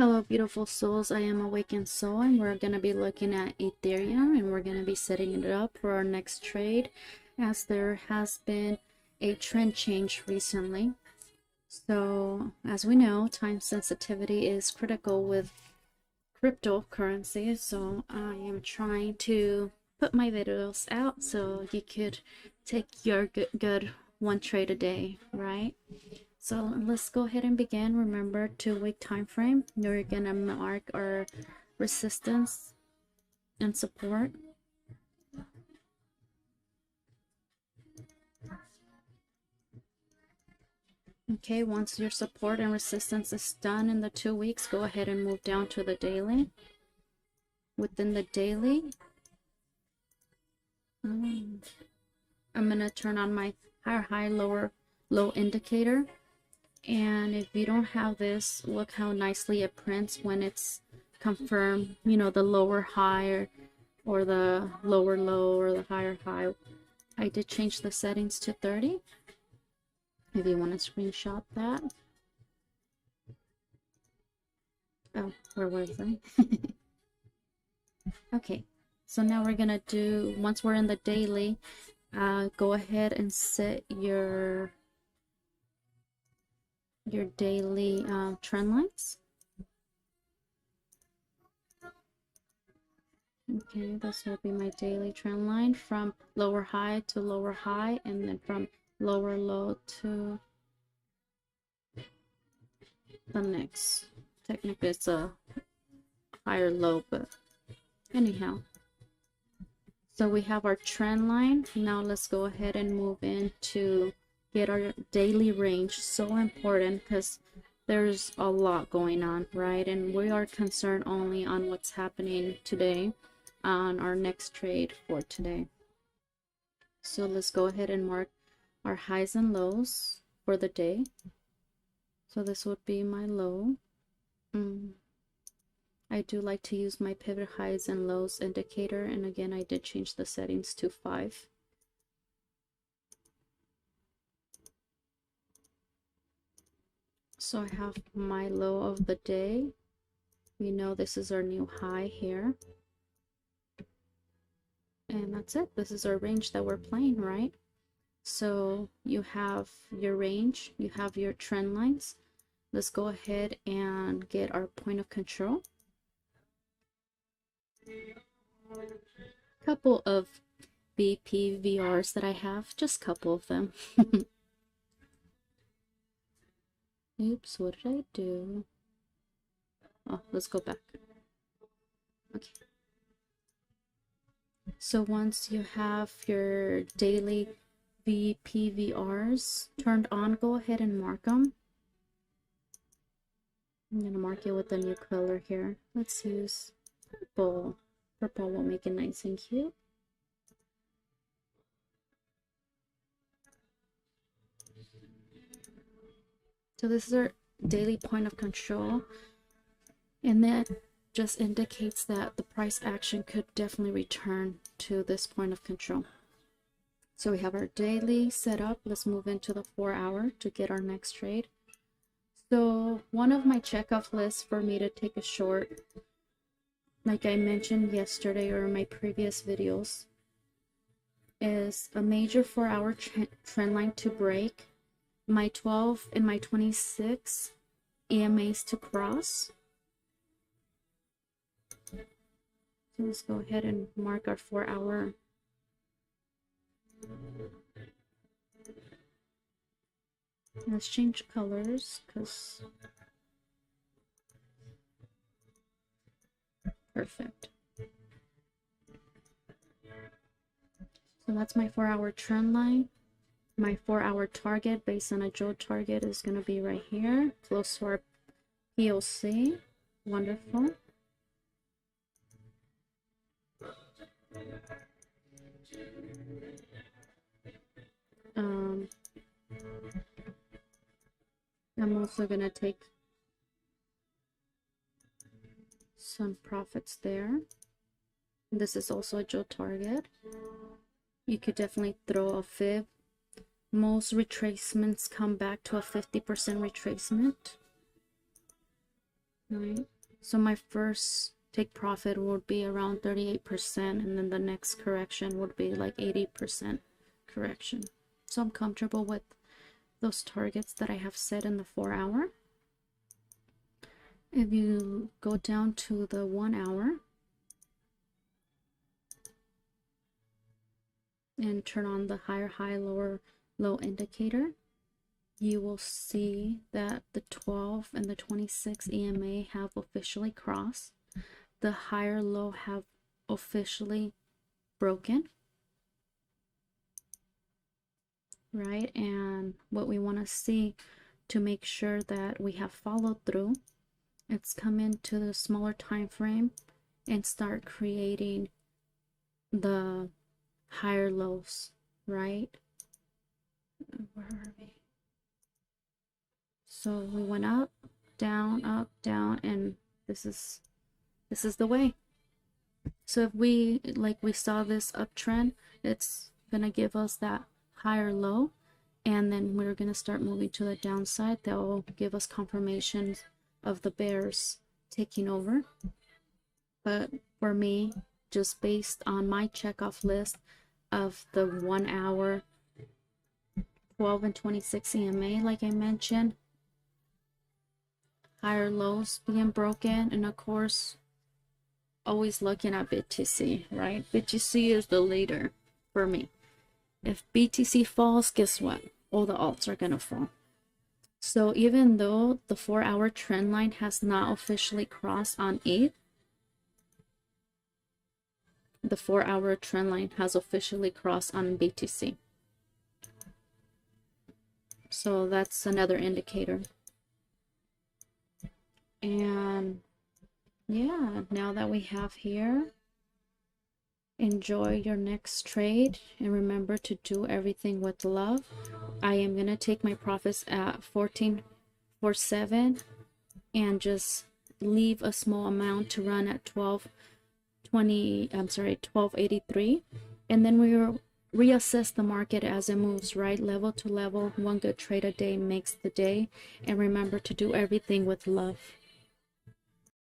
Hello beautiful souls, I am Awakened Soul and we're going to be looking at Ethereum and we're going to be setting it up for our next trade as there has been a trend change recently. So as we know, time sensitivity is critical with cryptocurrency, so I am trying to put my videos out so you could take your good one trade a day, right? So let's go ahead and begin. Remember 2-week time frame. We're gonna mark our resistance and support. Okay, once your support and resistance is done in the 2 weeks, go ahead and move down to the daily. Within the daily, I'm gonna turn on my high, lower, low indicator. And if you don't have this, look how nicely it prints when it's confirmed, you know, the lower high or the lower low or the higher high. I did change the settings to 30 if you want to screenshot that. Oh, where was I? Okay, so now we're gonna do, once we're in the daily, go ahead and set your daily trend lines. Okay, this will be my daily trend line from lower high to lower high, and then from lower low to the next. Technically it's a higher low, but anyhow. So we have our trend line. Now let's go ahead and move into get our daily range. So important because there's a lot going on, right? And we are concerned only on what's happening today on our next trade for today. So let's go ahead and mark our highs and lows for the day. So this would be my low. I do like to use my pivot highs and lows indicator, and again I did change the settings to 5. So I have my low of the day. We know this is our new high here. And that's it. This is our range that we're playing, right? So you have your range, you have your trend lines. Let's go ahead and get our point of control. Couple of BPVRs that I have, just a couple of them. Oops, what did I do? Oh, let's go back. Okay. So once you have your daily BPVRs turned on, go ahead and mark them. I'm going to mark it with a new color here. Let's use purple. Purple will make it nice and cute. So this is our daily point of control. And that just indicates that the price action could definitely return to this point of control. So we have our daily set up. Let's move into the 4-hour to get our next trade. So one of my checkoff lists for me to take a short, like I mentioned yesterday or in my previous videos, is a major 4-hour trend line to break, my 12 and my 26 EMAs to cross. So let's go ahead and mark our 4-hour. Let's change colors because perfect. So that's my 4-hour trend line. My 4-hour target based on a Joe target is going to be right here, close to our POC. Wonderful. I'm also going to take some profits there. This is also a Joe target. You could definitely throw a fib. Most retracements come back to a 50% retracement. right? So my first take profit would be around 38%, and then the next correction would be like 80% correction. So I'm comfortable with those targets that I have set in the 4-hour. If you go down to the 1-hour and turn on the higher high, lower low indicator, you will see that the 12 and the 26 EMA have officially crossed. The higher low have officially broken, right? And what we want to see to make sure that we have followed through, it's come into the smaller time frame and start creating the higher lows, right? Where are we? So we went up, down, and this is the way. So if we saw this uptrend, it's gonna give us that higher low, and then we're gonna start moving to the downside. That will give us confirmation of the bears taking over. But for me, just based on my checkoff list of the 1-hour, 12 and 26 EMA, like I mentioned, higher lows being broken, and of course always looking at BTC, right? BTC is the leader for me. If BTC falls, guess what? All the alts are gonna fall. So even though the 4-hour trend line has not officially crossed on 8, the 4-hour trend line has officially crossed on BTC. So that's another indicator. And yeah, now that we have here, enjoy your next trade and remember to do everything with love. I am gonna take my profits at 14.47 and just leave a small amount to run at 1283, and then we will reassess the market as it moves, right? Level to level, one good trade a day makes the day. And remember to do everything with love.